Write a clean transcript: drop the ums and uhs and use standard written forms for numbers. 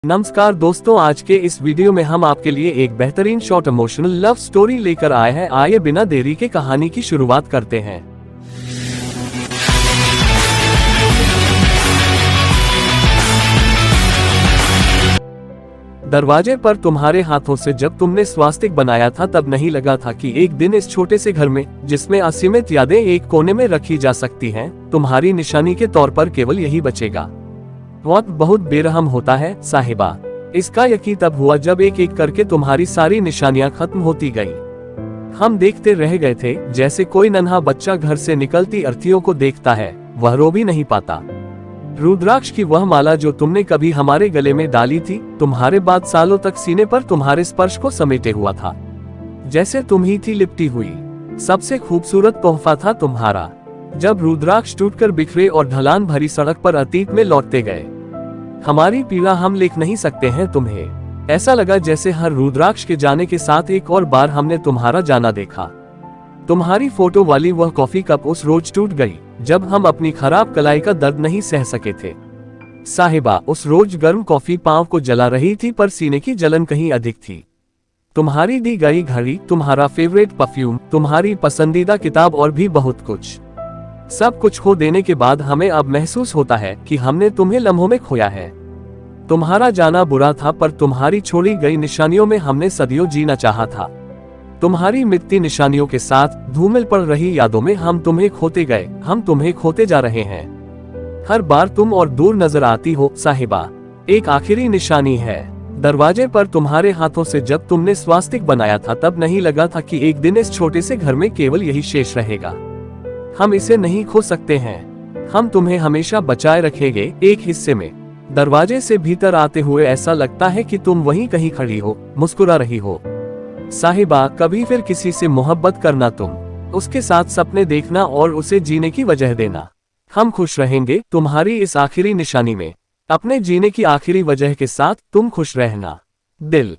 नमस्कार दोस्तों, आज के इस वीडियो में हम आपके लिए एक बेहतरीन शॉर्ट इमोशनल लव स्टोरी लेकर आए हैं। आइए बिना देरी के कहानी की शुरुआत करते हैं। दरवाजे पर तुम्हारे हाथों से जब तुमने स्वास्तिक बनाया था तब नहीं लगा था कि एक दिन इस छोटे से घर में, जिसमें असीमित यादें एक कोने में रखी जा सकती हैं, तुम्हारी निशानी के तौर पर केवल यही बचेगा। वक्त बहुत बेरहम होता है साहिबा। इसका यकीन तब हुआ जब एक एक करके तुम्हारी सारी निशानियां खत्म होती गई। हम देखते रह गए थे, जैसे कोई नन्हा बच्चा घर से निकलती अर्थियों को देखता है, वह रो भी नहीं पाता। रुद्राक्ष की वह माला जो तुमने कभी हमारे गले में डाली थी, तुम्हारे बाद सालों तक सीने पर तुम्हारे स्पर्श को समेटे हुआ था, जैसे तुम ही थी लिपटी हुई। सबसे खूबसूरत तोहफा था तुम्हारा। जब रुद्राक्ष टूटकर बिखरे और ढलान भरी सड़क पर अतीत में लौटते गए, हमारी पीड़ा हम लिख नहीं सकते हैं तुम्हें। ऐसा लगा जैसे हर रुद्राक्ष के जाने के साथ एक और बार हमने तुम्हारा जाना देखा। तुम्हारी फोटो वाली वह कॉफी कप उस रोज टूट गई जब हम अपनी खराब कलाई का दर्द नहीं सह सके थे साहिबा। उस रोज गर्म कॉफी पांव को जला रही थी, पर सीने की जलन कहीं अधिक थी। तुम्हारी दी गई घड़ी, तुम्हारा फेवरेट परफ्यूम, तुम्हारी पसंदीदा किताब और भी बहुत कुछ। सब कुछ खो देने के बाद हमें अब महसूस होता है कि हमने तुम्हें लम्हों में खोया है। तुम्हारा जाना बुरा था, पर तुम्हारी छोड़ी गई निशानियों में हमने सदियों जीना चाहा था। तुम्हारी मिटती निशानियों के साथ धूमिल पड़ रही यादों में हम तुम्हें खोते गए, हम तुम्हें खोते जा रहे हैं। हर बार तुम और दूर नजर आती हो साहिबा। एक आखिरी निशानी है दरवाजे पर तुम्हारे हाथों से जब तुमने स्वास्तिक बनाया था, तब नहीं लगा था कि एक दिन इस छोटे से घर में केवल यही शेष रहेगा। हम इसे नहीं खो सकते हैं। हम तुम्हें हमेशा बचाए रखेंगे एक हिस्से में। दरवाजे से भीतर आते हुए ऐसा लगता है कि तुम वहीं कहीं खड़ी हो, मुस्कुरा रही हो साहिबा। कभी फिर किसी से मोहब्बत करना, तुम उसके साथ सपने देखना और उसे जीने की वजह देना। हम खुश रहेंगे तुम्हारी इस आखिरी निशानी में। अपने जीने की आखिरी वजह के साथ तुम खुश रहना। दिल।